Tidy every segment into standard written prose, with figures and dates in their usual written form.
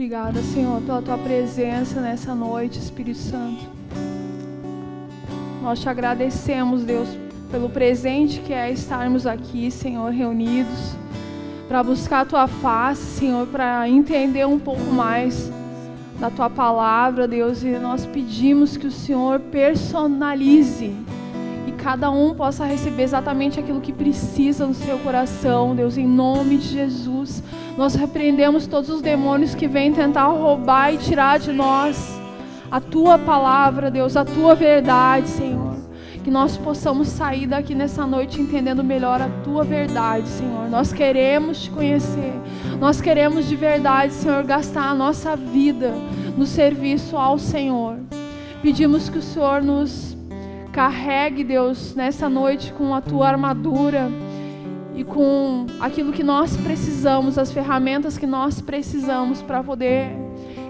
Obrigada, Senhor, pela Tua presença nessa noite, Espírito Santo. Nós te agradecemos, Deus, pelo presente que é estarmos aqui, Senhor, reunidos, para buscar a Tua face, Senhor, para entender um pouco mais da Tua palavra, Deus, e nós pedimos que o Senhor personalize e cada um possa receber exatamente aquilo que precisa no seu coração, Deus, em nome de Jesus. Nós repreendemos todos os demônios que vêm tentar roubar e tirar de nós a Tua palavra, Deus, a Tua verdade, Senhor. Que nós possamos sair daqui nessa noite entendendo melhor a Tua verdade, Senhor. Nós queremos Te conhecer. Nós queremos de verdade, Senhor, gastar a nossa vida no serviço ao Senhor. Pedimos que o Senhor nos carregue, Deus, nessa noite com a Tua armadura e com aquilo que nós precisamos, as ferramentas que nós precisamos para poder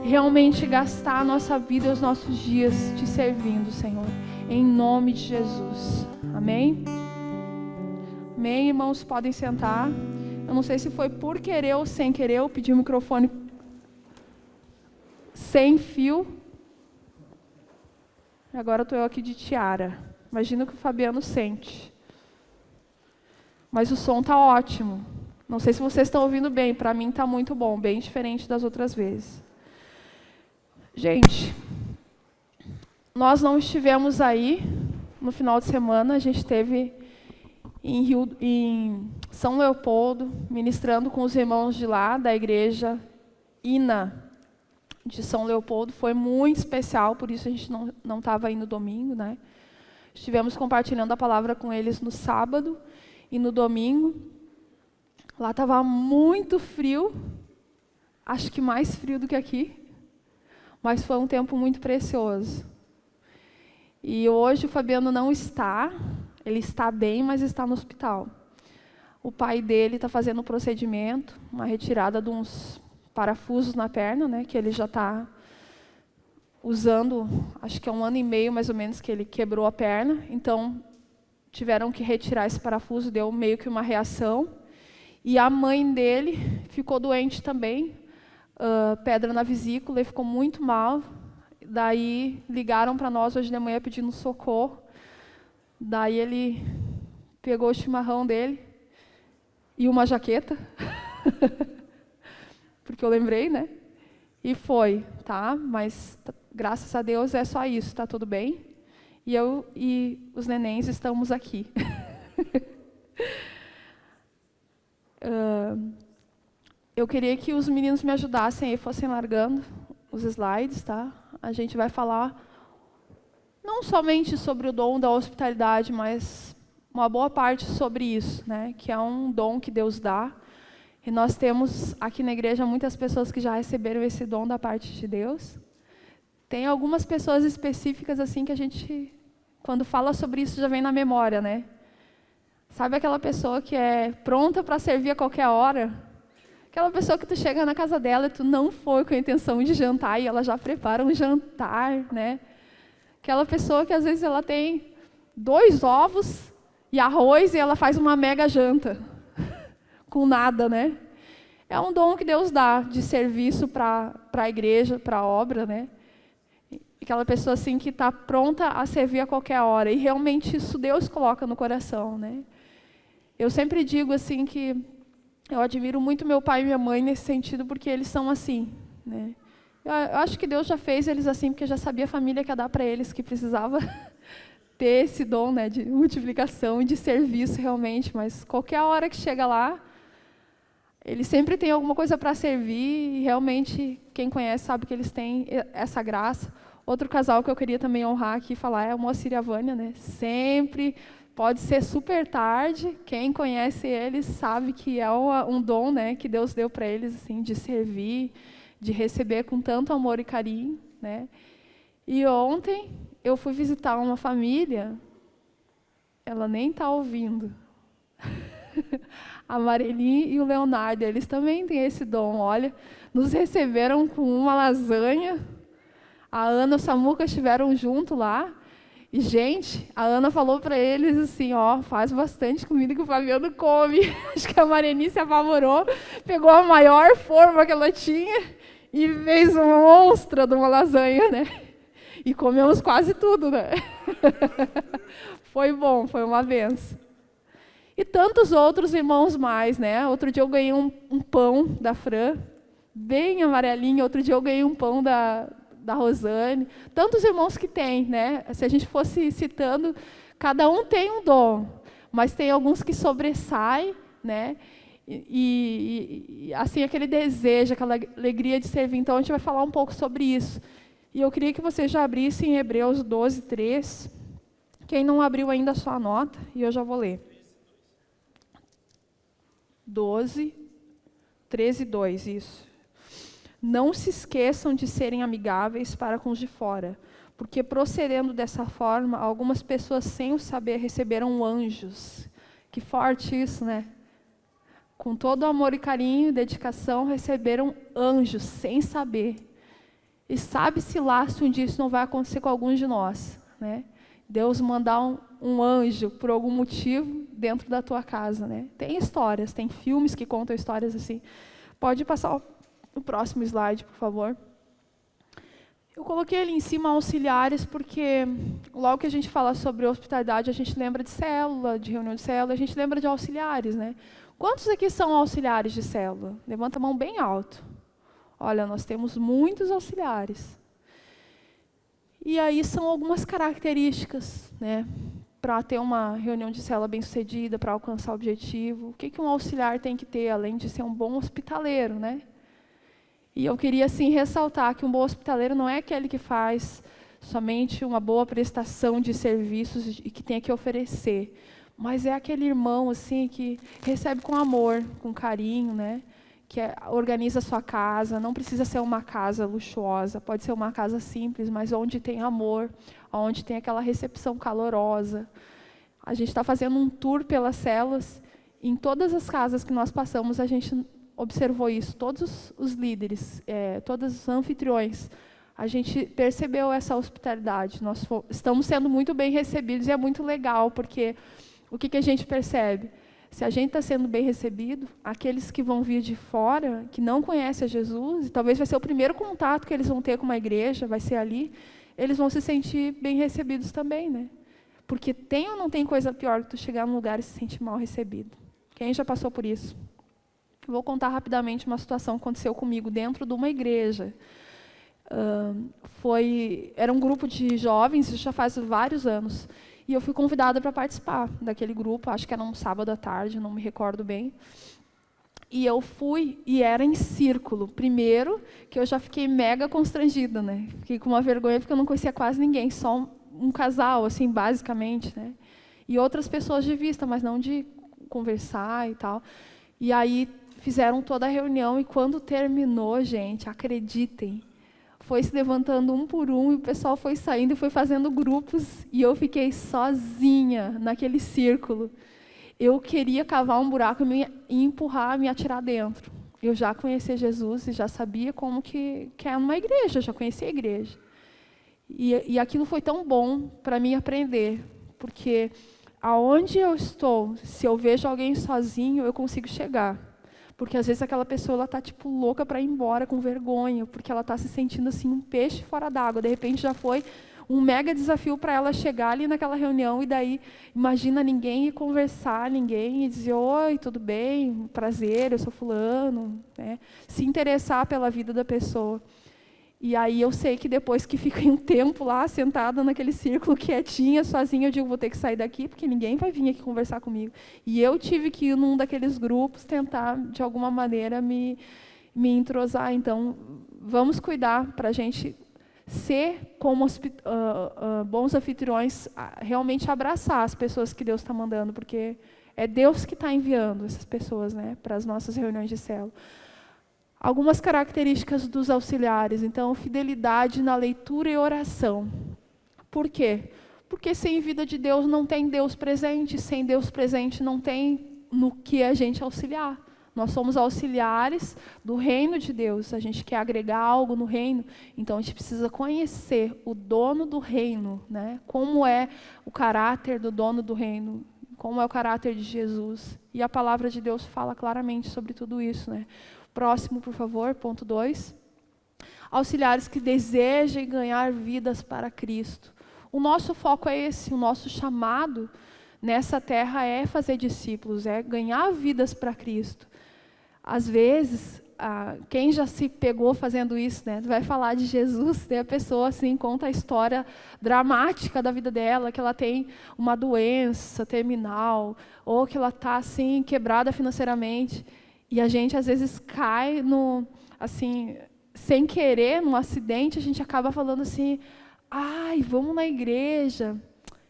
realmente gastar a nossa vida e os nossos dias Te servindo, Senhor. Em nome de Jesus. Amém? Amém, irmãos? Podem sentar. Eu não sei se foi por querer ou sem querer, eu pedi o microfone sem fio. Agora estou eu aqui de tiara. Imagina o que o Fabiano sente. Mas o som está ótimo. Não sei se vocês estão ouvindo bem. Para mim está muito bom, bem diferente das outras vezes. Gente, nós não estivemos aí no final de semana. A gente esteve em São Leopoldo, ministrando com os irmãos de lá, da igreja INA de São Leopoldo. Foi muito especial, por isso a gente não estava aí no domingo, né? Estivemos compartilhando a palavra com eles no sábado e no domingo. Lá estava muito frio, acho que mais frio do que aqui, mas foi um tempo muito precioso. E hoje o Fabiano não está, ele está bem, mas está no hospital. O pai dele está fazendo um procedimento, uma retirada de uns parafusos na perna, né, que ele já está usando, acho que é 1 ano e meio mais ou menos que ele quebrou a perna, então tiveram que retirar esse parafuso, deu meio que uma reação. E a mãe dele ficou doente também, pedra na vesícula, e ficou muito mal. Daí ligaram para nós hoje de manhã pedindo socorro. Daí ele pegou o chimarrão dele e uma jaqueta, porque eu lembrei, né? E foi, tá? Mas graças a Deus é só isso, tá tudo bem. E eu e os nenéns estamos aqui. Eu queria que os meninos me ajudassem e fossem largando os slides, tá? A gente vai falar não somente sobre o dom da hospitalidade, mas uma boa parte sobre isso, né? Que é um dom que Deus dá. E nós temos aqui na igreja muitas pessoas que já receberam esse dom da parte de Deus. Tem algumas pessoas específicas assim que a gente, quando fala sobre isso, já vem na memória, né? Sabe aquela pessoa que é pronta para servir a qualquer hora? Aquela pessoa que tu chega na casa dela e tu não foi com a intenção de jantar e ela já prepara um jantar, né? Aquela pessoa que às vezes ela tem 2 ovos e arroz e ela faz uma mega janta com nada, né? É um dom que Deus dá de serviço para a igreja, para a obra, né? Aquela pessoa assim que está pronta a servir a qualquer hora. E realmente isso Deus coloca no coração, né? Eu sempre digo assim que eu admiro muito meu pai e minha mãe nesse sentido, porque eles são assim, né? Eu acho que Deus já fez eles assim, porque já sabia a família que ia dar para eles, que precisava ter esse dom, né, de multiplicação e de serviço realmente. Mas qualquer hora que chega lá, eles sempre têm alguma coisa para servir, e realmente quem conhece sabe que eles têm essa graça. Outro casal que eu queria também honrar aqui e falar é o Moacir e a Vânia, né? Sempre pode ser super tarde, quem conhece eles sabe que é um dom, né, que Deus deu para eles, assim, de servir, de receber com tanto amor e carinho, né? E ontem eu fui visitar uma família, ela nem está ouvindo, a Mareli e o Leonardo, eles também têm esse dom, olha, nos receberam com uma lasanha, a Ana e o Samuca estiveram junto lá. E, gente, a Ana falou para eles assim, ó, faz bastante comida que o Fabiano come. Acho que a Mareni se apavorou, pegou a maior forma que ela tinha e fez uma monstra de uma lasanha, né? E comemos quase tudo, né? Foi bom, foi uma benção. E tantos outros irmãos mais, né? Outro dia eu ganhei um pão da Fran, bem amarelinho. Outro dia eu ganhei um pão da Rosane. Tantos irmãos que tem, né? Se a gente fosse citando, cada um tem um dom, mas tem alguns que sobressaem, né? E assim, aquele desejo, aquela alegria de servir. Então, a gente vai falar um pouco sobre isso. E eu queria que vocês já abrissem Hebreus 12, 3. Quem não abriu ainda, só anota, e eu já vou ler. 12, 13, 2, isso. Não se esqueçam de serem amigáveis para com os de fora, porque procedendo dessa forma, algumas pessoas sem o saber receberam anjos. Que forte isso, né? Com todo amor e carinho e dedicação, receberam anjos sem saber. E sabe-se lá se um dia isso não vai acontecer com alguns de nós, né? Deus mandar um anjo por algum motivo dentro da tua casa, né? Tem histórias, tem filmes que contam histórias assim. Pode passar o próximo slide, por favor. Eu coloquei ali em cima auxiliares porque logo que a gente fala sobre hospitalidade, a gente lembra de célula, de reunião de célula, a gente lembra de auxiliares, né? Quantos aqui são auxiliares de célula? Levanta a mão bem alto. Olha, nós temos muitos auxiliares. E aí são algumas características, né, para ter uma reunião de célula bem-sucedida, para alcançar o objetivo. O que um auxiliar tem que ter, além de ser um bom hospitaleiro, né? E eu queria, assim, ressaltar que um bom hospitaleiro não é aquele que faz somente uma boa prestação de serviços e que tem que oferecer, mas é aquele irmão, assim, que recebe com amor, com carinho, né? Que organiza a sua casa. Não precisa ser uma casa luxuosa, pode ser uma casa simples, mas onde tem amor, onde tem aquela recepção calorosa. A gente está fazendo um tour pelas células, em todas as casas que nós passamos, a gente observou isso, todos os líderes, todos os anfitriões, a gente percebeu essa hospitalidade. Nós estamos sendo muito bem recebidos e é muito legal, porque o que a gente percebe? Se a gente está sendo bem recebido, aqueles que vão vir de fora, que não conhecem a Jesus, e talvez vai ser o primeiro contato que eles vão ter com uma igreja, vai ser ali, eles vão se sentir bem recebidos também, né? Porque tem ou não tem coisa pior que tu chegar num lugar e se sentir mal recebido? Quem já passou por isso? Vou contar rapidamente uma situação que aconteceu comigo dentro de uma igreja. Era um grupo de jovens, isso já faz vários anos, e eu fui convidada para participar daquele grupo, acho que era um sábado à tarde, não me recordo bem. E eu fui, e era em círculo. Primeiro, que eu já fiquei mega constrangida, né? Fiquei com uma vergonha, porque eu não conhecia quase ninguém, só um casal, assim, basicamente, né? E outras pessoas de vista, mas não de conversar e tal. E aí fizeram toda a reunião, e quando terminou, gente, acreditem, foi se levantando um por um, e o pessoal foi saindo e foi fazendo grupos, e eu fiquei sozinha naquele círculo. Eu queria cavar um buraco e empurrar, me atirar dentro. Eu já conhecia Jesus e já sabia como que é uma igreja, já conhecia a igreja. E aquilo foi tão bom para mim aprender, porque aonde eu estou, se eu vejo alguém sozinho, eu consigo chegar. Porque às vezes aquela pessoa está tipo louca para ir embora com vergonha, porque ela está se sentindo assim um peixe fora d'água. De repente já foi um mega desafio para ela chegar ali naquela reunião, e daí imagina ninguém ir conversar, ninguém ir dizer oi, tudo bem, prazer, eu sou fulano, né? Se interessar pela vida da pessoa. E aí eu sei que depois que fiquei um tempo lá, sentada naquele círculo, quietinha, sozinha, eu digo, vou ter que sair daqui, porque ninguém vai vir aqui conversar comigo. E eu tive que ir num daqueles grupos, tentar, de alguma maneira, me entrosar. Então, vamos cuidar para a gente ser, como bons anfitriões, realmente abraçar as pessoas que Deus está mandando, porque é Deus que está enviando essas pessoas, né, para as nossas reuniões de célula. Algumas características dos auxiliares. Então, fidelidade na leitura e oração. Por quê? Porque sem vida de Deus não tem Deus presente. Sem Deus presente não tem no que a gente auxiliar. Nós somos auxiliares do reino de Deus. A gente quer agregar algo no reino. Então, a gente precisa conhecer o dono do reino, né? Como é o caráter do dono do reino. Como é o caráter de Jesus. E a palavra de Deus fala claramente sobre tudo isso, né? Próximo, por favor, ponto 2. auxiliares que desejem ganhar vidas para Cristo. O nosso foco é esse, o nosso chamado nessa terra é fazer discípulos, é ganhar vidas para Cristo. Às vezes, quem já se pegou fazendo isso, né? Vai falar de Jesus, a pessoa assim, conta a história dramática da vida dela, que ela tem uma doença terminal, ou que ela está assim, quebrada financeiramente. E a gente, às vezes, cai assim, sem querer, num acidente, a gente acaba falando assim, ai, vamos na igreja,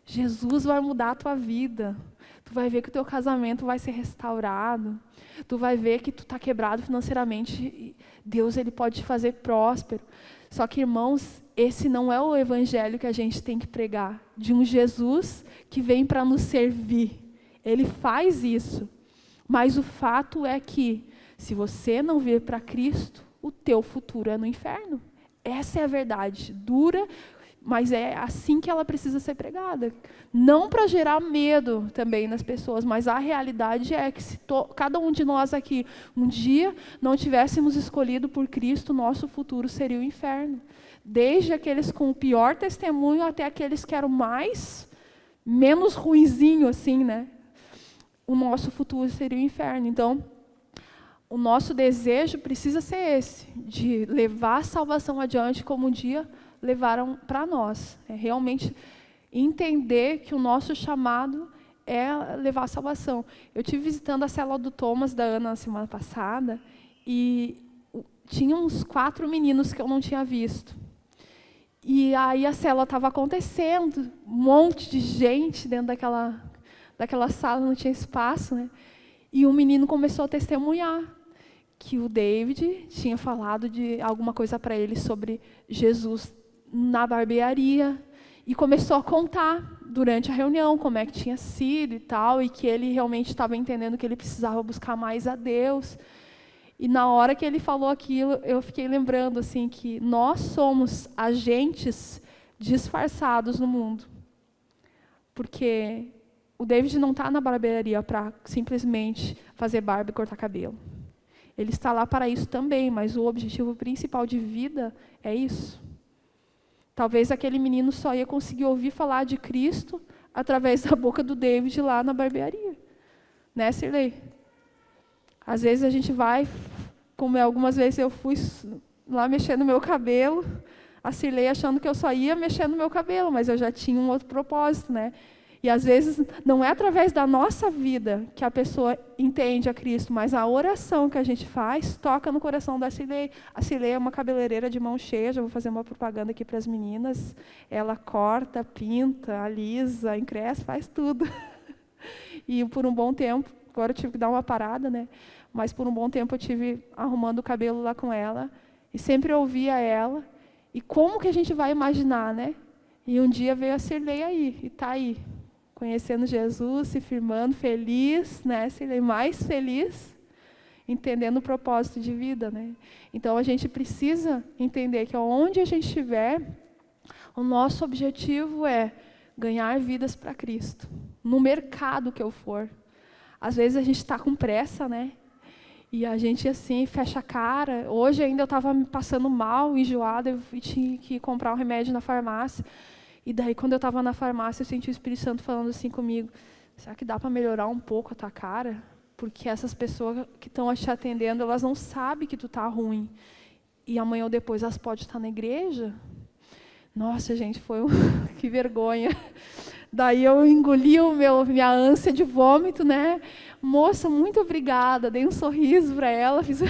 Jesus vai mudar a tua vida. Tu vai ver que o teu casamento vai ser restaurado. Tu vai ver que tu está quebrado financeiramente. E Deus, Ele pode te fazer próspero. Só que, irmãos, esse não é o evangelho que a gente tem que pregar. De um Jesus que vem para nos servir. Ele faz isso. Mas o fato é que, se você não vir para Cristo, o teu futuro é no inferno. Essa é a verdade. Dura, mas é assim que ela precisa ser pregada. Não para gerar medo também nas pessoas, mas a realidade é que se cada um de nós aqui um dia não tivéssemos escolhido por Cristo, nosso futuro seria o inferno. Desde aqueles com o pior testemunho até aqueles que eram menos ruinzinho assim, né? O nosso futuro seria o inferno. Então, o nosso desejo precisa ser esse, de levar a salvação adiante como um dia levaram para nós. É realmente entender que o nosso chamado é levar a salvação. Eu estive visitando a célula do Thomas, da Ana, na semana passada, e tinha uns 4 meninos que eu não tinha visto. E aí a célula estava acontecendo, um monte de gente dentro daquela sala, não tinha espaço, né? E um menino começou a testemunhar que o David tinha falado de alguma coisa para ele sobre Jesus na barbearia, e começou a contar durante a reunião como é que tinha sido e tal, e que ele realmente estava entendendo que ele precisava buscar mais a Deus. E na hora que ele falou aquilo, eu fiquei lembrando assim que nós somos agentes disfarçados no mundo. Porque o David não está na barbearia para simplesmente fazer barba e cortar cabelo. Ele está lá para isso também, mas o objetivo principal de vida é isso. Talvez aquele menino só ia conseguir ouvir falar de Cristo através da boca do David lá na barbearia. Né, Sirlei? Às vezes a gente vai, como algumas vezes eu fui lá mexer no meu cabelo, a Sirlei achando que eu só ia mexer no meu cabelo, mas eu já tinha um outro propósito, né? E às vezes não é através da nossa vida que a pessoa entende a Cristo, mas a oração que a gente faz toca no coração da Sirlei. A Sirlei é uma cabeleireira de mão cheia, já vou fazer uma propaganda aqui para as meninas. Ela corta, pinta, alisa, encrespa, faz tudo. E por um bom tempo, agora eu tive que dar uma parada, né? Mas por um bom tempo eu tive arrumando o cabelo lá com ela, e sempre ouvia ela. E como que a gente vai imaginar, né? E um dia veio a Sirlei aí, e está aí, conhecendo Jesus, se firmando, feliz, né? Sirlei mais feliz, entendendo o propósito de vida, né? Então a gente precisa entender que onde a gente estiver, o nosso objetivo é ganhar vidas para Cristo, no mercado que eu for. Às vezes a gente está com pressa, né? E a gente, assim, fecha a cara. Hoje ainda eu estava me passando mal, enjoada, eu tinha que comprar um remédio na farmácia. E daí, quando eu estava na farmácia, eu senti o Espírito Santo falando assim comigo, será que dá para melhorar um pouco a tua cara? Porque essas pessoas que estão te atendendo, elas não sabem que tu está ruim. E amanhã ou depois elas podem estar na igreja. Nossa, gente, que vergonha. Daí eu engoli minha ânsia de vômito, né? Moça, muito obrigada. Dei um sorriso para ela, fiz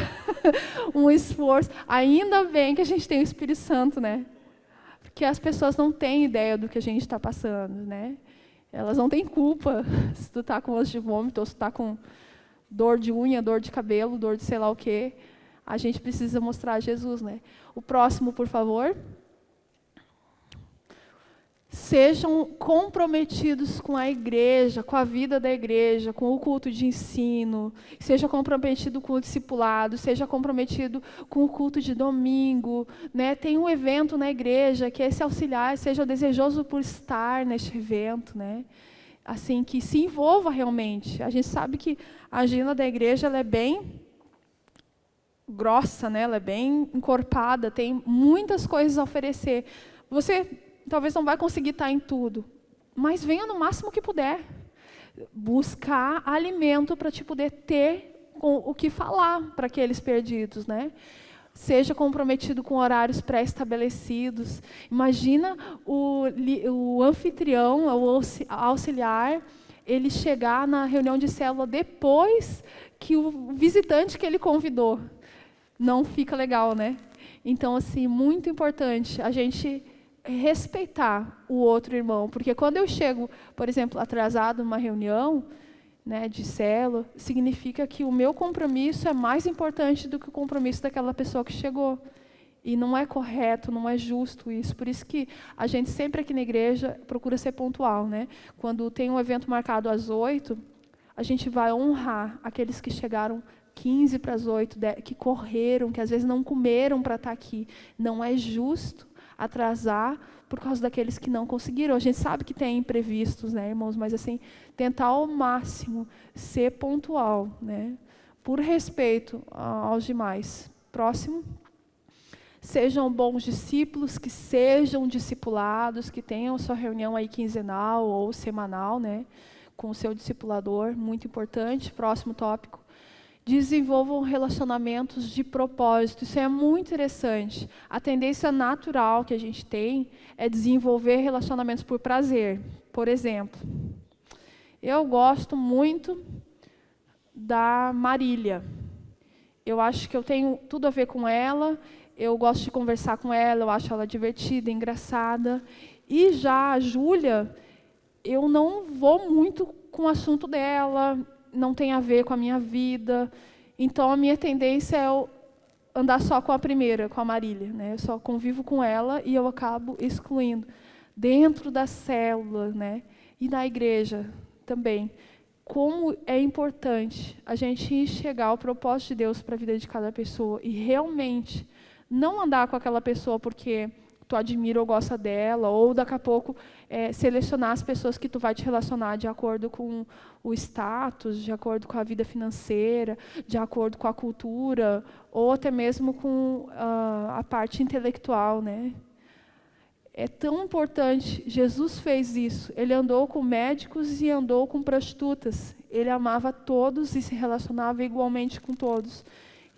um esforço. Ainda bem que a gente tem o Espírito Santo, né? Porque as pessoas não têm ideia do que a gente está passando, né? Elas não têm culpa se tu está com ânsia de vômito ou se tu está com dor de unha, dor de cabelo, dor de sei lá o quê. A gente precisa mostrar Jesus, né? O próximo, por favor. Sejam comprometidos com a igreja, com a vida da igreja, com o culto de ensino, seja comprometido com o discipulado, seja comprometido com o culto de domingo, né? Tem um evento na igreja, que esse auxiliar seja desejoso por estar neste evento, né? Assim, que se envolva realmente. A gente sabe que a agenda da igreja ela é bem grossa, né? Ela é bem encorpada, tem muitas coisas a oferecer. Você talvez não vai conseguir estar em tudo, mas venha no máximo que puder. Buscar alimento para te poder ter o que falar para aqueles perdidos, né? Seja comprometido com horários pré-estabelecidos. Imagina o anfitrião, o auxiliar, ele chegar na reunião de célula depois que o visitante que ele convidou. Não fica legal, né? Então, assim, muito importante a gente respeitar o outro irmão, porque quando eu chego, por exemplo, atrasado numa reunião, né, de célula, significa que o meu compromisso é mais importante do que o compromisso daquela pessoa que chegou. E não é correto, não é justo isso. Por isso que a gente sempre aqui na igreja procura ser pontual, né? Quando tem um evento marcado às 8, a gente vai honrar aqueles que chegaram 15 para as 8, que correram, que às vezes não comeram para estar aqui. Não é justo atrasar por causa daqueles que não conseguiram. A gente sabe que tem imprevistos, né, irmãos? Mas, assim, tentar ao máximo ser pontual, né? Por respeito aos demais. Próximo. Sejam bons discípulos, que sejam discipulados, que tenham sua reunião aí quinzenal ou semanal, né, com o seu discipulador, muito importante. Próximo tópico. Desenvolvam relacionamentos de propósito. Isso é muito interessante. A tendência natural que a gente tem é desenvolver relacionamentos por prazer. Por exemplo, eu gosto muito da Marília. Eu acho que eu tenho tudo a ver com ela, eu gosto de conversar com ela, eu acho ela divertida, engraçada. E já a Júlia, eu não vou muito com o assunto dela, não tem a ver com a minha vida. Então, a minha tendência é andar só com a primeira, com a Marília, né? Eu só convivo com ela e eu acabo excluindo. Dentro da célula, né? E na igreja também. Como é importante a gente enxergar o propósito de Deus para a vida de cada pessoa e realmente não andar com aquela pessoa porque tu admira ou gosta dela, ou daqui a pouco selecionar as pessoas que tu vai te relacionar de acordo com o status, de acordo com a vida financeira, de acordo com a cultura, ou até mesmo com a parte intelectual, né? É tão importante. Jesus fez isso. Ele andou com médicos e andou com prostitutas. Ele amava todos e se relacionava igualmente com todos.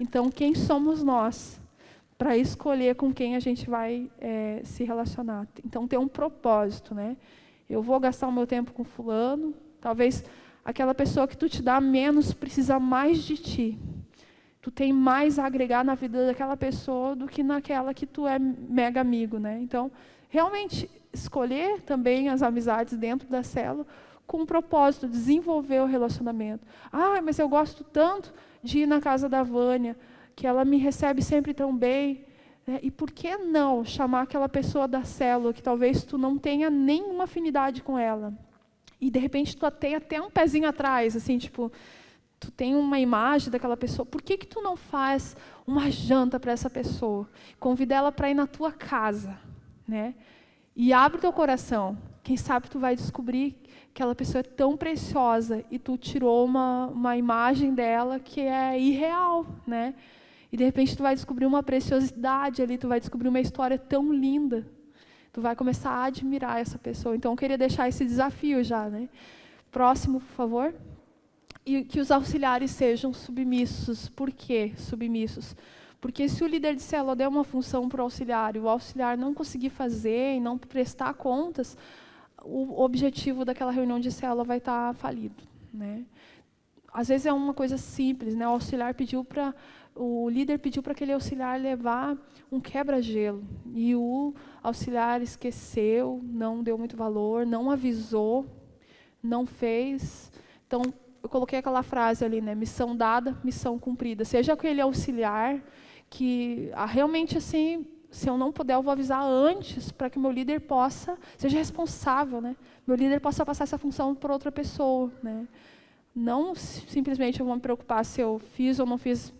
Então, quem somos nós para escolher com quem a gente vai se relacionar? Então, ter um propósito, né? Eu vou gastar o meu tempo com fulano. Talvez aquela pessoa que tu te dá menos precisa mais de ti. Tu tem mais a agregar na vida daquela pessoa do que naquela que tu é mega amigo, né? Então, realmente, escolher também as amizades dentro da célula com um propósito, desenvolver o relacionamento. Ah, mas eu gosto tanto de ir na casa da Vânia, que ela me recebe sempre tão bem. Né? E por que não chamar aquela pessoa da célula, que talvez tu não tenha nenhuma afinidade com ela, e de repente tu tem até um pezinho atrás, assim, tipo, tu tem uma imagem daquela pessoa, por que tu não faz uma janta para essa pessoa? Convida ela para ir na tua casa, né? E abre teu coração. Quem sabe tu vai descobrir que aquela pessoa é tão preciosa e tu tirou uma imagem dela que é irreal, né? E de repente tu vai descobrir uma preciosidade ali, tu vai descobrir uma história tão linda. Tu vai começar a admirar essa pessoa. Então eu queria deixar esse desafio já, né? Próximo, por favor. E que os auxiliares sejam submissos. Por quê submissos? Porque se o líder de célula der uma função para o auxiliar não conseguir fazer e não prestar contas, o objetivo daquela reunião de célula vai estar falido, né? Às vezes é uma coisa simples, né? O líder pediu para aquele auxiliar levar um quebra-gelo. E o auxiliar esqueceu, não deu muito valor, não avisou, não fez. Então, eu coloquei aquela frase ali, né? Missão dada, missão cumprida. Seja aquele auxiliar que realmente, assim, se eu não puder, eu vou avisar antes para que meu líder seja responsável, né? Meu líder possa passar essa função para outra pessoa, né? Não simplesmente eu vou me preocupar se eu fiz ou não fiz,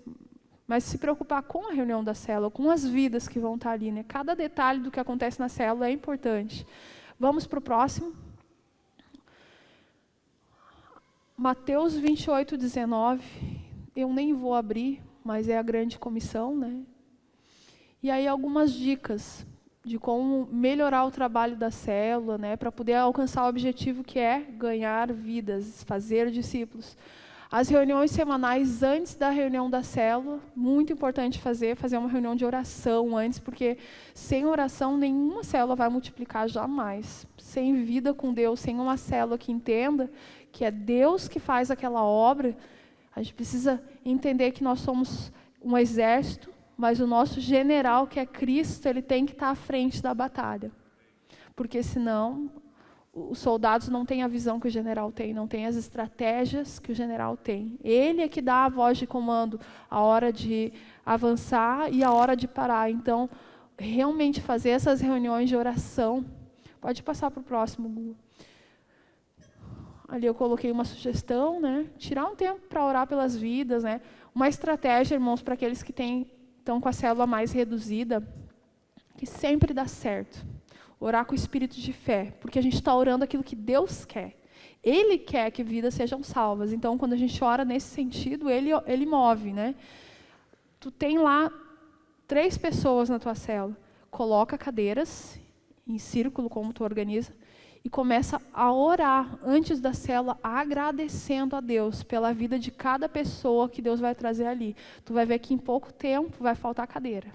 mas se preocupar com a reunião da célula, com as vidas que vão estar ali, né? Cada detalhe do que acontece na célula é importante. Vamos para o próximo. Mateus 28, 19. Eu nem vou abrir, mas é a grande comissão, né? E aí algumas dicas de como melhorar o trabalho da célula, né, para poder alcançar o objetivo que é ganhar vidas, fazer discípulos. As reuniões semanais antes da reunião da célula, muito importante fazer uma reunião de oração antes, porque sem oração nenhuma célula vai multiplicar jamais. Sem vida com Deus, sem uma célula que entenda que é Deus que faz aquela obra, a gente precisa entender que nós somos um exército, mas o nosso general, que é Cristo, ele tem que estar à frente da batalha. Porque senão os soldados não têm a visão que o general tem, não têm as estratégias que o general tem. Ele é que dá a voz de comando, a hora de avançar e a hora de parar. Então, realmente fazer essas reuniões de oração. Pode passar para o próximo, Gu. Ali eu coloquei uma sugestão, né? Tirar um tempo para orar pelas vidas, né? Uma estratégia, irmãos, para aqueles que estão com a célula mais reduzida, que sempre dá certo. Orar com o espírito de fé, porque a gente está orando aquilo que Deus quer. Ele quer que vidas sejam salvas. Então, quando a gente ora nesse sentido, Ele move, né? Tu tem lá 3 pessoas na tua célula. Coloca cadeiras em círculo, como tu organiza, e começa a orar antes da célula, agradecendo a Deus pela vida de cada pessoa que Deus vai trazer ali. Tu vai ver que em pouco tempo vai faltar cadeira.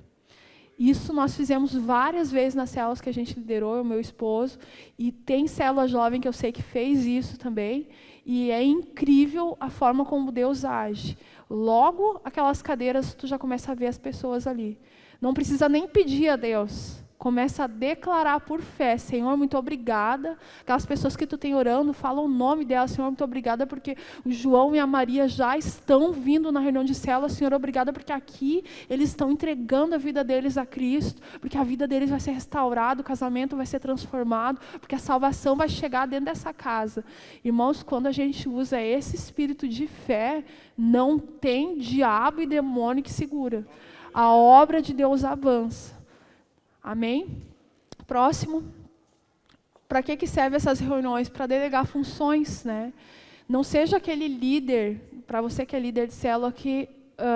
Isso nós fizemos várias vezes nas células que a gente liderou, o meu esposo, e tem célula jovem que eu sei que fez isso também, e é incrível a forma como Deus age. Logo, aquelas cadeiras, tu já começa a ver as pessoas ali. Não precisa nem pedir a Deus. Começa a declarar por fé, Senhor, muito obrigada. Aquelas pessoas que tu tem orando, fala o nome delas, Senhor, muito obrigada, porque o João e a Maria já estão vindo na reunião de célula, Senhor, obrigada, porque aqui eles estão entregando a vida deles a Cristo, porque a vida deles vai ser restaurada, o casamento vai ser transformado, porque a salvação vai chegar dentro dessa casa. Irmãos, quando a gente usa esse espírito de fé, não tem diabo e demônio que segura. A obra de Deus avança. Amém? Próximo. Para que servem essas reuniões? Para delegar funções, né? Não seja aquele líder, para você que é líder de célula, que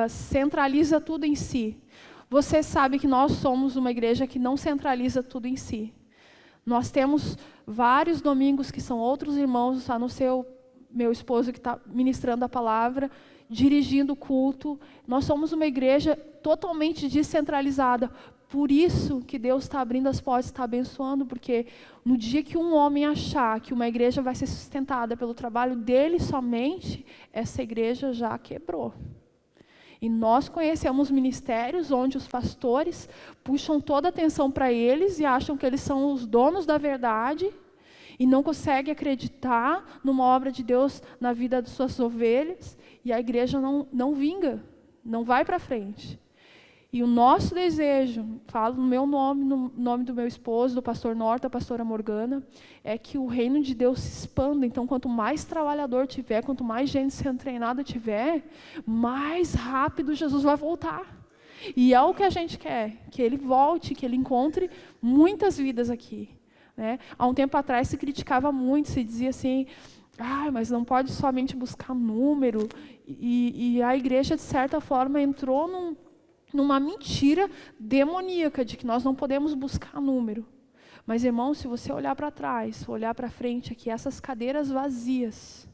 centraliza tudo em si. Você sabe que nós somos uma igreja que não centraliza tudo em si. Nós temos vários domingos que são outros irmãos, a não ser o meu esposo que está ministrando a palavra, dirigindo o culto. Nós somos uma igreja totalmente descentralizada. Por isso que Deus está abrindo as portas, está abençoando, porque no dia que um homem achar que uma igreja vai ser sustentada pelo trabalho dele somente, essa igreja já quebrou. E nós conhecemos ministérios onde os pastores puxam toda a atenção para eles e acham que eles são os donos da verdade e não conseguem acreditar numa obra de Deus na vida de suas ovelhas, e a igreja não vinga, não vai para frente. E o nosso desejo, falo no meu nome, no nome do meu esposo, do pastor Norton, da pastora Morgana, é que o reino de Deus se expanda. Então, quanto mais trabalhador tiver, quanto mais gente sendo treinada tiver, mais rápido Jesus vai voltar. E é o que a gente quer, que Ele volte, que Ele encontre muitas vidas aqui, né? Há um tempo atrás se criticava muito, se dizia assim, mas não pode somente buscar número. E a igreja, de certa forma, entrou numa mentira demoníaca de que nós não podemos buscar número. Mas, irmão, se você olhar para trás, olhar para frente aqui, essas cadeiras vazias,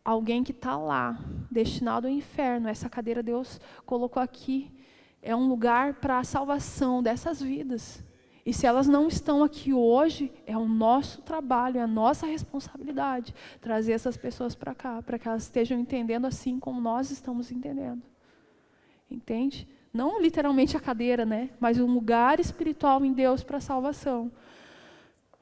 alguém que está lá, destinado ao inferno, essa cadeira Deus colocou aqui, é um lugar para a salvação dessas vidas. E se elas não estão aqui hoje, é o nosso trabalho, é a nossa responsabilidade trazer essas pessoas para cá, para que elas estejam entendendo assim como nós estamos entendendo. Entende? Não literalmente a cadeira, né? Mas um lugar espiritual em Deus para a salvação.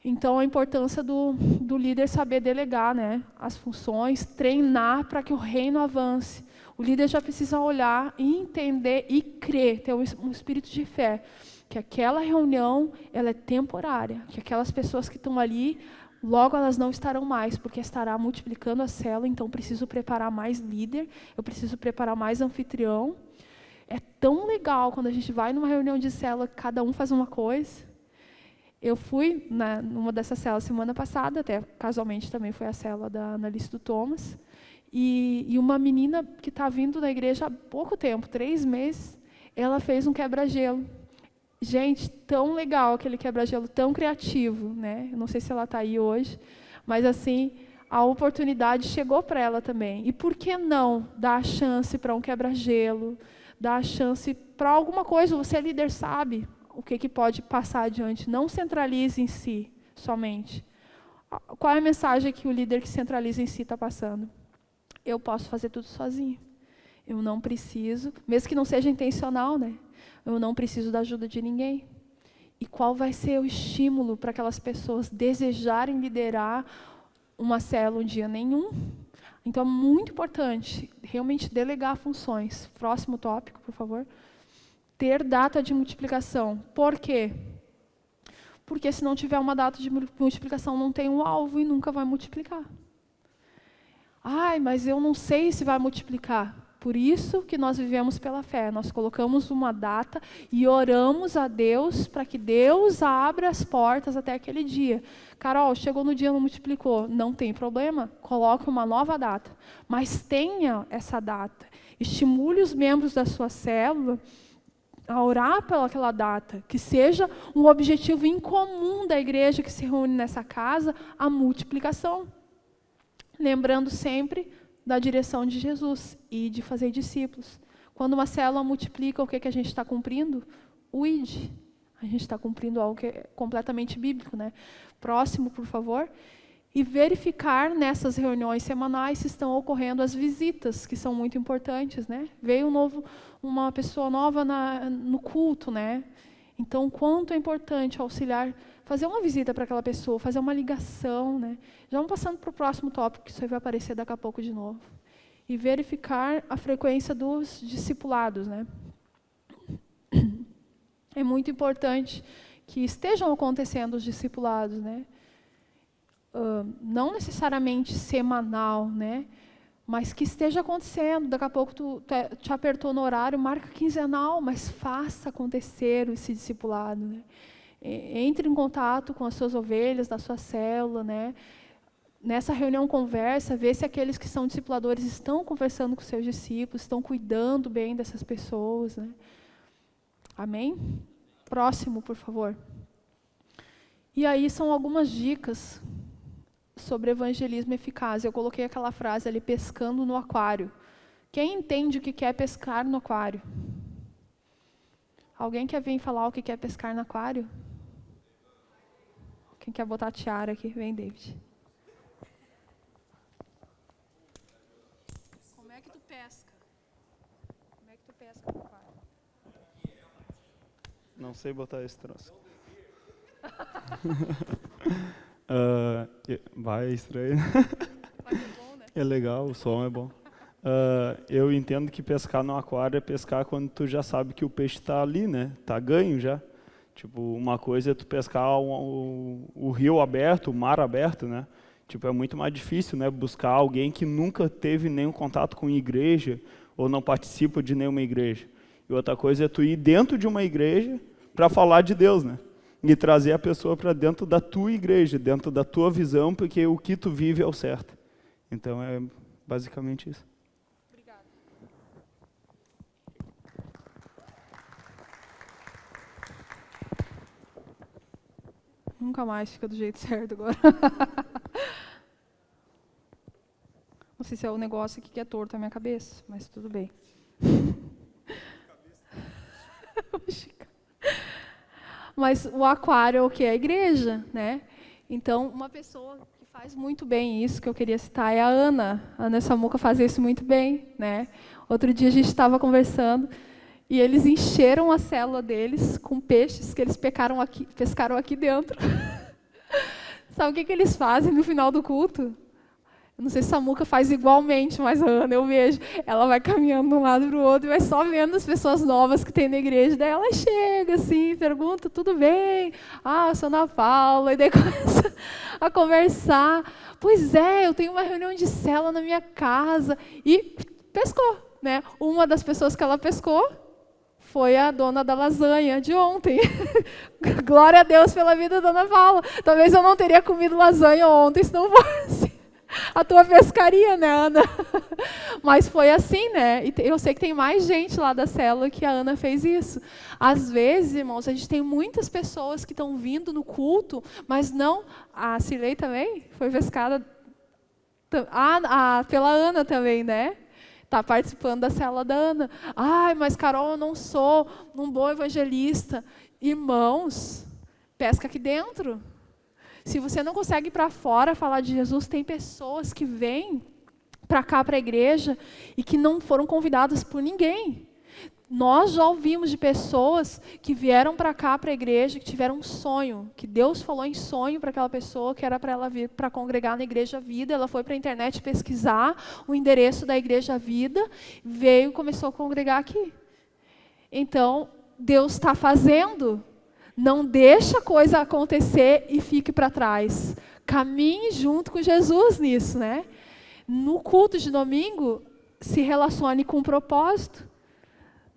Então, a importância do líder saber delegar, né, as funções, treinar para que o reino avance. O líder já precisa olhar e entender e crer, ter um espírito de fé, que aquela reunião ela é temporária, que aquelas pessoas que estão ali, logo elas não estarão mais, porque estará multiplicando a célula, então preciso preparar mais líder, eu preciso preparar mais anfitrião. É tão legal quando a gente vai numa reunião de célula, cada um faz uma coisa. Eu fui numa dessas células semana passada, até casualmente também foi a célula da Analice do Thomas, E uma menina que está vindo da igreja há pouco tempo, 3 meses, ela fez um quebra-gelo. Gente, tão legal aquele quebra-gelo, tão criativo, né? Eu não sei se ela está aí hoje, mas assim, a oportunidade chegou para ela também. E por que não dar a chance para um quebra-gelo, dar a chance para alguma coisa? Você, líder, sabe o que pode passar adiante. Não centralize em si somente. Qual é a mensagem que o líder que centraliza em si está passando? Eu posso fazer tudo sozinho. Eu não preciso, mesmo que não seja intencional, né? Eu não preciso da ajuda de ninguém. E qual vai ser o estímulo para aquelas pessoas desejarem liderar uma célula um dia? Nenhum. Então é muito importante realmente delegar funções. Próximo tópico, por favor. Ter data de multiplicação. Por quê? Porque se não tiver uma data de multiplicação, não tem um alvo e nunca vai multiplicar. Ai, mas eu não sei se vai multiplicar. Por isso que nós vivemos pela fé. Nós colocamos uma data e oramos a Deus para que Deus abra as portas até aquele dia. Carol, chegou no dia e não multiplicou. Não tem problema, coloque uma nova data. Mas tenha essa data. Estimule os membros da sua célula a orar pelaquela data. Que seja um objetivo em comum da igreja que se reúne nessa casa, a multiplicação. Lembrando sempre da direção de Jesus e de fazer discípulos. Quando uma célula multiplica, o que a gente está cumprindo? O ID. A gente está cumprindo algo que é completamente bíblico, né? Próximo, por favor. E verificar nessas reuniões semanais se estão ocorrendo as visitas, que são muito importantes, né? Veio uma pessoa nova no culto, né? Então, quanto é importante auxiliar, fazer uma visita para aquela pessoa, fazer uma ligação, né? Já vamos passando para o próximo tópico, que isso aí vai aparecer daqui a pouco de novo. E verificar a frequência dos discipulados, né? É muito importante que estejam acontecendo os discipulados, né? Não necessariamente semanal, né? Mas que esteja acontecendo. Daqui a pouco tu te apertou no horário, marca quinzenal, mas faça acontecer esse discipulado, né? Entre em contato com as suas ovelhas, da sua célula, né? Nessa reunião conversa, vê se aqueles que são discipuladores estão conversando com seus discípulos, estão cuidando bem dessas pessoas, né? Amém? Próximo, por favor. E aí são algumas dicas sobre evangelismo eficaz. Eu coloquei aquela frase ali, pescando no aquário. Quem entende o que é pescar no aquário? Alguém quer vir falar o que é pescar no aquário? Quem quer botar a tiara aqui? Vem, David. Como é que tu pesca? Como é que tu pesca no aquário? Não sei botar esse troço. Vai, estranho. Mas é bom, né? É legal, o som é bom. Eu entendo que pescar no aquário é pescar quando tu já sabe que o peixe está ali, né? Tá ganho já. Tipo, uma coisa é tu pescar o rio aberto, o mar aberto, né? Tipo, é muito mais difícil, né? Buscar alguém que nunca teve nenhum contato com igreja ou não participa de nenhuma igreja. E outra coisa é tu ir dentro de uma igreja para falar de Deus, né? E trazer a pessoa para dentro da tua igreja, dentro da tua visão, porque o que tu vive é o certo. Então, é basicamente isso. Obrigada. Nunca mais fica do jeito certo agora. Não sei se é o negócio aqui que é torto a minha cabeça, mas tudo bem. Mas o aquário é o que? É a igreja, né? Então, uma pessoa que faz muito bem isso, que eu queria citar, é a Ana. A Ana Samuca faz isso muito bem, né? Outro dia a gente estava conversando e eles encheram a célula deles com peixes que eles pescaram aqui dentro. Sabe o que eles fazem no final do culto? Eu não sei se a Samuca faz igualmente, mas a Ana, eu vejo, ela vai caminhando de um lado para o outro e vai só vendo as pessoas novas que tem na igreja. Daí ela chega assim, pergunta, tudo bem? Ah, eu sou Ana Paula. E daí começa a conversar. Pois é, eu tenho uma reunião de célula na minha casa. E pescou, né? Uma das pessoas que ela pescou foi a dona da lasanha de ontem. Glória a Deus pela vida da Ana Paula. Talvez eu não teria comido lasanha ontem se não fosse a tua pescaria, né, Ana? Mas foi assim, né? E eu sei que tem mais gente lá da célula que a Ana fez isso. Às vezes, irmãos, a gente tem muitas pessoas que estão vindo no culto, mas não... A Cirlei também foi pescada pela Ana também, né? Está participando da célula da Ana. Ai, mas Carol, eu não sou um bom evangelista. Irmãos, pesca aqui dentro. Se você não consegue ir para fora falar de Jesus, tem pessoas que vêm para cá, para a igreja, e que não foram convidadas por ninguém. Nós já ouvimos de pessoas que vieram para cá, para a igreja, que tiveram um sonho, que Deus falou em sonho para aquela pessoa, que era para ela vir para congregar na Igreja Vida. Ela foi para a internet pesquisar o endereço da Igreja Vida, veio e começou a congregar aqui. Então, Deus está fazendo. Não deixa a coisa acontecer e fique para trás. Caminhe junto com Jesus nisso, né? No culto de domingo, se relacione com um propósito.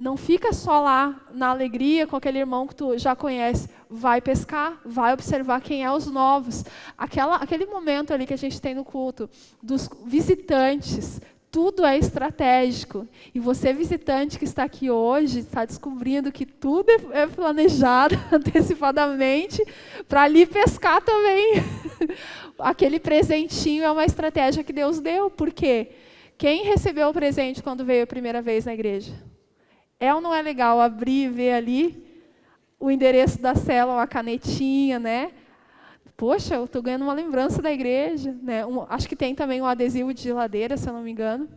Não fica só lá na alegria com aquele irmão que tu já conhece. Vai pescar, vai observar quem é os novos. Aquele momento ali que a gente tem no culto, dos visitantes, tudo é estratégico. E você, visitante que está aqui hoje, está descobrindo que tudo é planejado antecipadamente para ali pescar também. Aquele presentinho é uma estratégia que Deus deu. Por quê? Quem recebeu o presente quando veio a primeira vez na igreja? É ou não é legal abrir e ver ali o endereço da célula, uma canetinha, né? Poxa, eu estou ganhando uma lembrança da igreja, né? Acho que tem também um adesivo de geladeira, se eu não me engano.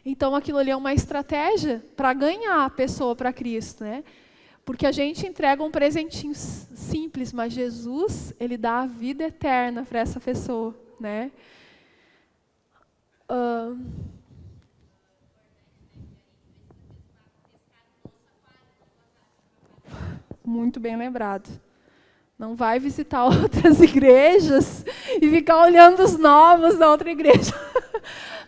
Então, aquilo ali é uma estratégia para ganhar a pessoa para Cristo, né? Porque a gente entrega um presentinho simples, mas Jesus, ele dá a vida eterna para essa pessoa, né? Muito bem lembrado. Não vai visitar outras igrejas e ficar olhando os novos da outra igreja.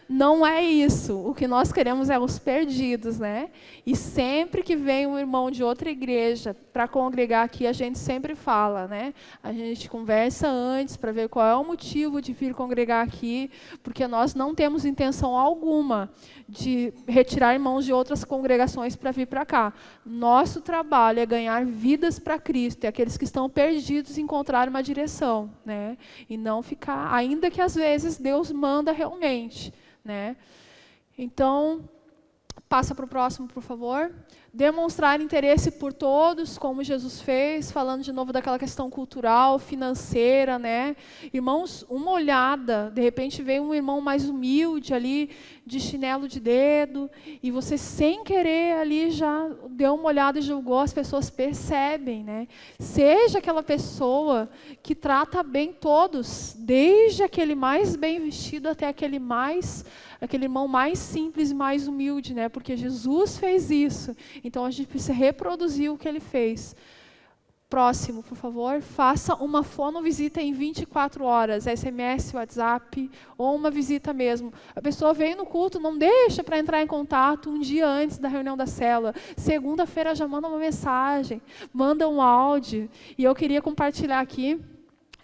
Não é isso. O que nós queremos é os perdidos, né? E sempre que vem um irmão de outra igreja para congregar aqui, a gente sempre fala, né? A gente conversa antes para ver qual é o motivo de vir congregar aqui, porque nós não temos intenção alguma de retirar irmãos de outras congregações para vir para cá. Nosso trabalho é ganhar vidas para Cristo, e aqueles que estão perdidos encontrar uma direção, né? E não ficar, ainda que às vezes Deus manda realmente, né? Então, passa para o próximo, por favor. Demonstrar interesse por todos, como Jesus fez, falando de novo daquela questão cultural, financeira, né? Irmãos, uma olhada, de repente veio um irmão mais humilde ali, de chinelo de dedo, e você sem querer ali já deu uma olhada e julgou, as pessoas percebem, né? Seja aquela pessoa que trata bem todos, desde aquele mais bem vestido até aquele irmão mais simples e mais humilde, né? Porque Jesus fez isso. Então, a gente precisa reproduzir o que ele fez. Próximo, por favor. Faça uma fonovisita em 24 horas, SMS, WhatsApp, ou uma visita mesmo. A pessoa veio no culto, não deixa para entrar em contato um dia antes da reunião da célula. Segunda-feira já manda uma mensagem, manda um áudio. E eu queria compartilhar aqui.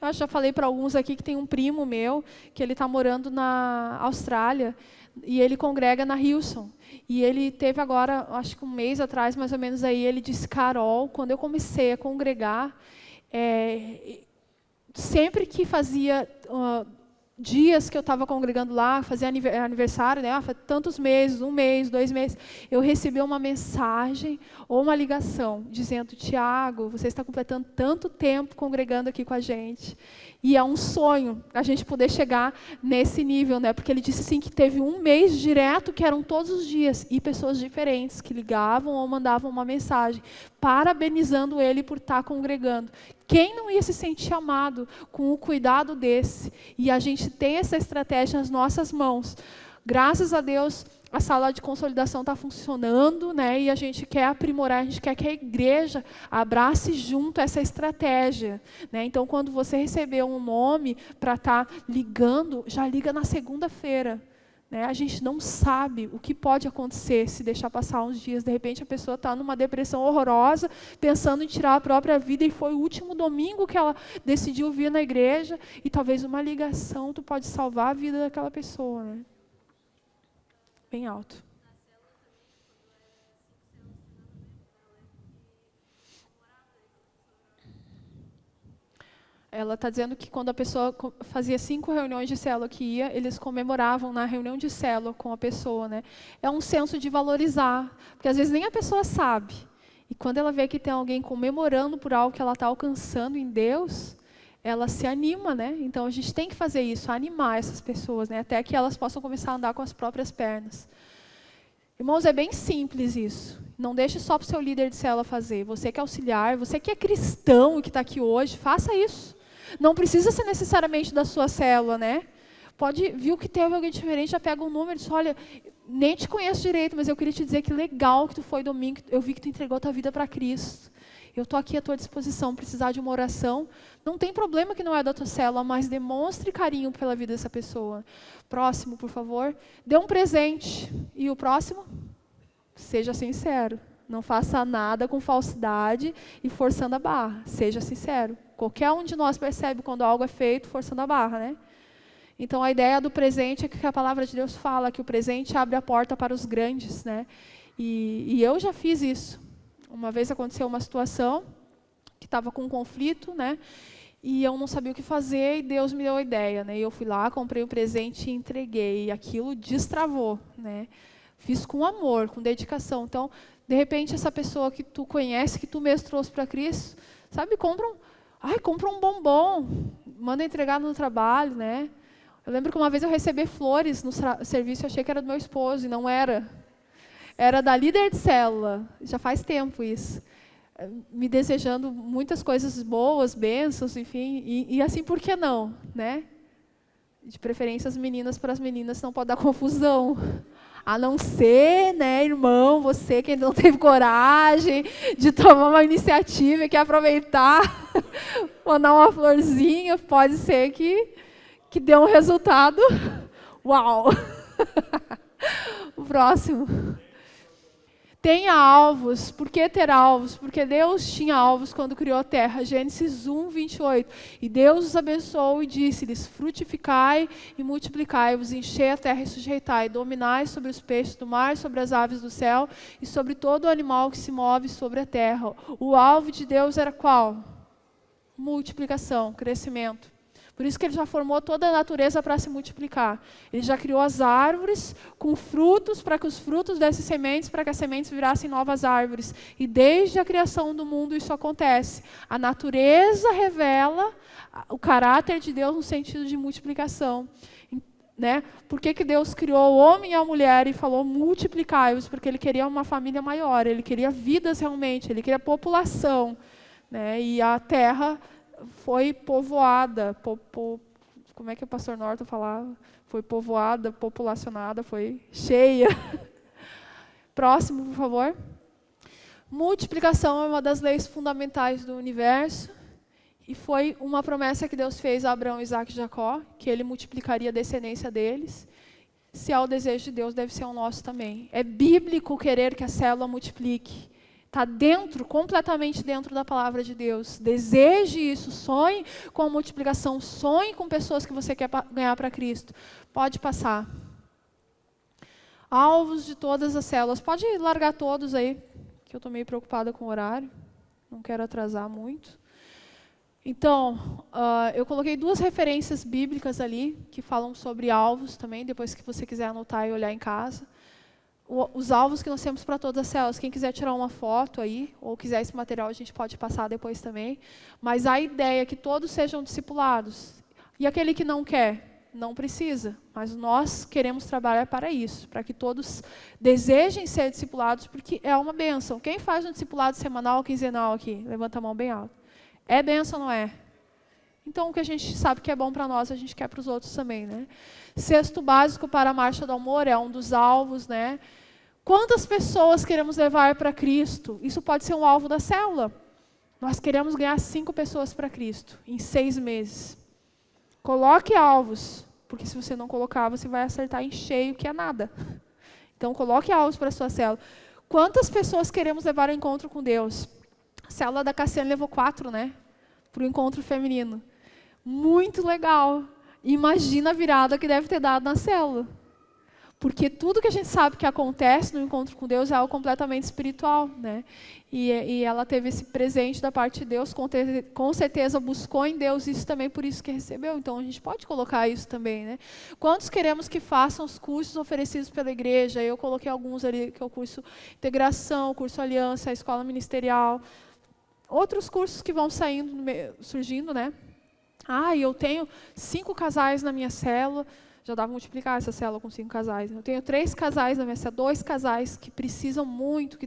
Eu já falei para alguns aqui que tem um primo meu, que ele está morando na Austrália, e ele congrega na Hillsong. E ele teve agora, acho que um mês atrás, mais ou menos, aí ele disse, Carol, quando eu comecei a congregar, sempre que fazia dias que eu estava congregando lá, fazia aniversário, né, tantos meses, 1 mês, 2 meses, eu recebi uma mensagem ou uma ligação dizendo, Tiago, você está completando tanto tempo congregando aqui com a gente. E é um sonho a gente poder chegar nesse nível, né? Porque ele disse assim que teve 1 mês direto, que eram todos os dias, e pessoas diferentes que ligavam ou mandavam uma mensagem, parabenizando ele por estar congregando. Quem não ia se sentir amado com o cuidado desse? E a gente tem essa estratégia nas nossas mãos. Graças a Deus, a sala de consolidação está funcionando, né? E a gente quer aprimorar, a gente quer que a igreja abrace junto essa estratégia, né? Então, quando você receber um nome para estar ligando, já liga na segunda-feira, né? A gente não sabe o que pode acontecer se deixar passar uns dias. De repente, a pessoa está numa depressão horrorosa, pensando em tirar a própria vida, e foi o último domingo que ela decidiu vir na igreja, e talvez uma ligação tu pode salvar a vida daquela pessoa, né? Bem alto. Ela está dizendo que quando a pessoa fazia 5 reuniões de célula que ia, eles comemoravam na reunião de célula com a pessoa, né? É um senso de valorizar, porque às vezes nem a pessoa sabe. E quando ela vê que tem alguém comemorando por algo que ela está alcançando em Deus, ela se anima, né? Então a gente tem que fazer isso, animar essas pessoas, né? Até que elas possam começar a andar com as próprias pernas. Irmãos, é bem simples isso. Não deixe só para o seu líder de célula fazer. Você que é auxiliar, você que é cristão e que está aqui hoje, faça isso. Não precisa ser necessariamente da sua célula, né? Pode, viu que teve alguém diferente, já pega um número e diz, olha, nem te conheço direito, mas eu queria te dizer que legal que tu foi domingo, eu vi que tu entregou a tua vida para Cristo. Eu estou aqui à tua disposição, precisar de uma oração. Não tem problema que não é da tua célula, mas demonstre carinho pela vida dessa pessoa. Próximo, por favor. Dê um presente. E o próximo? Seja sincero. Não faça nada com falsidade e forçando a barra. Seja sincero. Qualquer um de nós percebe quando algo é feito forçando a barra, né? Então, a ideia do presente é que a palavra de Deus fala, que o presente abre a porta para os grandes, né? E eu já fiz isso. Uma vez aconteceu uma situação que estava com um conflito, né? E eu não sabia o que fazer e Deus me deu a ideia, né? E eu fui lá, comprei o presente e entreguei. E aquilo destravou, né? Fiz com amor, com dedicação. Então, de repente, essa pessoa que tu conhece, que tu mesmo trouxe para Cristo, sabe, compra um bombom, manda entregar no trabalho, né? Eu lembro que uma vez eu recebi flores no serviço, eu achei que era do meu esposo, e não era. Era da líder de célula, já faz tempo isso. Me desejando muitas coisas boas, bênçãos, enfim, e assim, por que não, né? De preferência as meninas para as meninas, não pode dar confusão. A não ser, né, irmão, você que não teve coragem de tomar uma iniciativa e quer aproveitar, mandar uma florzinha, pode ser que dê um resultado. Uau! O próximo. Tenha alvos. Por que ter alvos? Porque Deus tinha alvos quando criou a terra. Gênesis 1, 28. E Deus os abençoou e disse-lhes, frutificai e multiplicai-vos, enchei a terra e sujeitai, dominai sobre os peixes do mar, sobre as aves do céu e sobre todo o animal que se move sobre a terra. O alvo de Deus era qual? Multiplicação, crescimento. Por isso que ele já formou toda a natureza para se multiplicar. Ele já criou as árvores com frutos, para que os frutos dessem sementes, para que as sementes virassem novas árvores. E desde a criação do mundo isso acontece. A natureza revela o caráter de Deus no sentido de multiplicação. Né? Por que Deus criou o homem e a mulher e falou multiplicai-vos? Porque ele queria uma família maior, ele queria vidas realmente, ele queria população. Né? E a terra foi povoada, como é que o pastor Norton falava? Foi povoada, populacionada, foi cheia. Próximo, por favor. Multiplicação é uma das leis fundamentais do universo e foi uma promessa que Deus fez a Abraão, Isaac e Jacó, que ele multiplicaria a descendência deles. Se é o desejo de Deus, deve ser o nosso também. É bíblico querer que a célula multiplique. Está dentro, completamente dentro da palavra de Deus. Deseje isso, sonhe com a multiplicação, sonhe com pessoas que você quer ganhar para Cristo. Pode passar. Alvos de todas as células. Pode largar todos aí, que eu estou meio preocupada com o horário. Não quero atrasar muito. Então, eu coloquei 2 referências bíblicas ali, que falam sobre alvos também, depois que você quiser anotar e olhar em casa. Os alvos que nós temos para todas as células. Quem quiser tirar uma foto aí, ou quiser esse material, a gente pode passar depois também. Mas a ideia é que todos sejam discipulados. E aquele que não quer, não precisa. Mas nós queremos trabalhar para isso, para que todos desejem ser discipulados, porque é uma bênção. Quem faz um discipulado semanal ou quinzenal aqui? Levanta a mão bem alto. É bênção ou não é? Então, o que a gente sabe que é bom para nós, a gente quer para os outros também, né? Cesto básico para a Marcha do Amor é um dos alvos, né? Quantas pessoas queremos levar para Cristo? Isso pode ser um alvo da célula. Nós queremos ganhar 5 pessoas para Cristo em 6 meses. Coloque alvos Porque se você não colocar, você vai acertar em cheio, que é nada. Então, coloque alvos para a sua célula. Quantas pessoas queremos levar ao encontro com Deus? A célula da Cassiane levou 4, né? Para o encontro feminino. Muito legal. Imagina a virada que deve ter dado na célula. Porque tudo que a gente sabe que acontece no encontro com Deus é algo completamente espiritual, né? E ela teve esse presente da parte de Deus, com certeza buscou em Deus isso também, por isso que recebeu. Então a gente pode colocar isso também, né? Quantos queremos que façam os cursos oferecidos pela igreja? Eu coloquei alguns ali, que é o curso Integração, o curso Aliança, a Escola Ministerial. Outros cursos que vão surgindo, né? Eu tenho 5 casais na minha célula. Já dá para multiplicar essa célula com 5 casais. Eu tenho 3 casais na minha célula, 2 casais que precisam muito,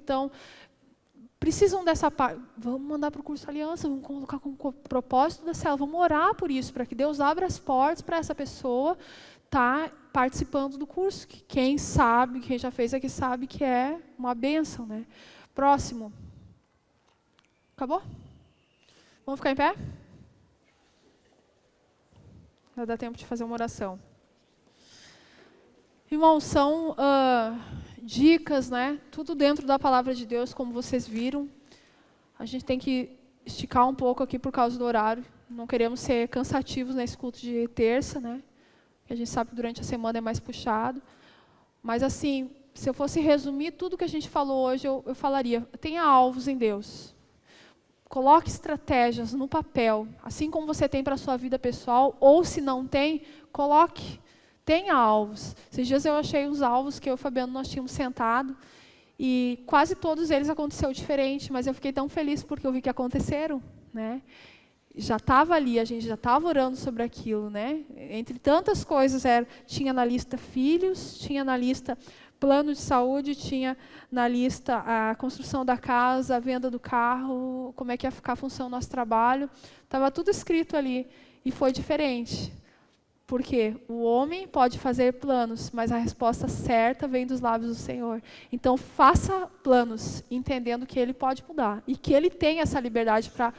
precisam dessa parte. Vamos mandar para o curso Aliança, vamos colocar como propósito da célula, vamos orar por isso, para que Deus abra as portas para essa pessoa estar participando do curso. Que quem sabe, quem já fez aqui sabe que é uma bênção, né? Próximo. Acabou? Vamos ficar em pé? Vai dar tempo de fazer uma oração. Irmãos, são dicas, né? Tudo dentro da palavra de Deus, como vocês viram. A gente tem que esticar um pouco aqui por causa do horário. Não queremos ser cansativos nesse culto de terça, né? A gente sabe que durante a semana é mais puxado. Mas assim, se eu fosse resumir tudo que a gente falou hoje, eu falaria, tenha alvos em Deus. Coloque estratégias no papel, assim como você tem para a sua vida pessoal, ou se não tem, coloque. Tenha alvos. Esses dias eu achei uns alvos que eu e o Fabiano nós tínhamos sentado, e quase todos eles aconteceu diferente, mas eu fiquei tão feliz porque eu vi que aconteceram, né? Já estava ali, a gente já estava orando sobre aquilo, né? Entre tantas coisas, tinha na lista filhos, tinha na lista plano de saúde, tinha na lista a construção da casa, a venda do carro, como é que ia ficar a função do nosso trabalho. Estava tudo escrito ali, e foi diferente. Porque o homem pode fazer planos, mas a resposta certa vem dos lábios do Senhor. Então, faça planos, entendendo que Ele pode mudar. E que Ele tem essa liberdade para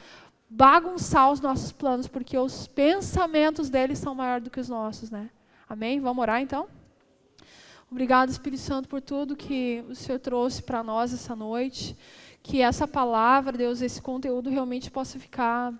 bagunçar os nossos planos, porque os pensamentos dele são maiores do que os nossos, né? Amém? Vamos orar, então? Obrigado, Espírito Santo, por tudo que o Senhor trouxe para nós essa noite. Que essa palavra, Deus, esse conteúdo realmente possa ficar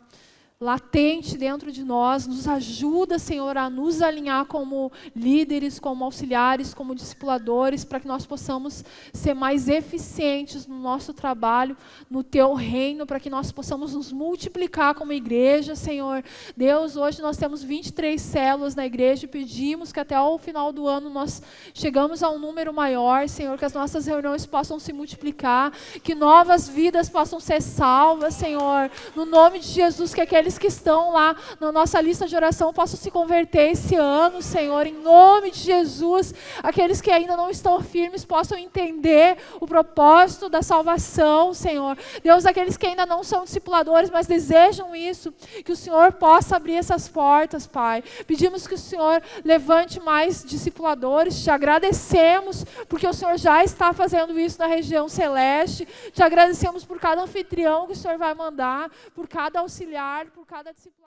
latente dentro de nós, nos ajuda, Senhor, a nos alinhar como líderes, como auxiliares, como discipuladores, para que nós possamos ser mais eficientes no nosso trabalho, no Teu reino, para que nós possamos nos multiplicar como igreja, Senhor. Deus, hoje nós temos 23 células na igreja e pedimos que até o final do ano nós chegamos a um número maior, Senhor, que as nossas reuniões possam se multiplicar, que novas vidas possam ser salvas, Senhor, no nome de Jesus, que aqueles que estão lá na nossa lista de oração possam se converter esse ano, Senhor, em nome de Jesus. Aqueles que ainda não estão firmes possam entender o propósito da salvação, Senhor. Deus, aqueles que ainda não são discipuladores, mas desejam isso, que o Senhor possa abrir essas portas, Pai. Pedimos que o Senhor levante mais discipuladores, te agradecemos, porque o Senhor já está fazendo isso na região celeste, te agradecemos por cada anfitrião que o Senhor vai mandar, por cada auxiliar, por cada discípulo.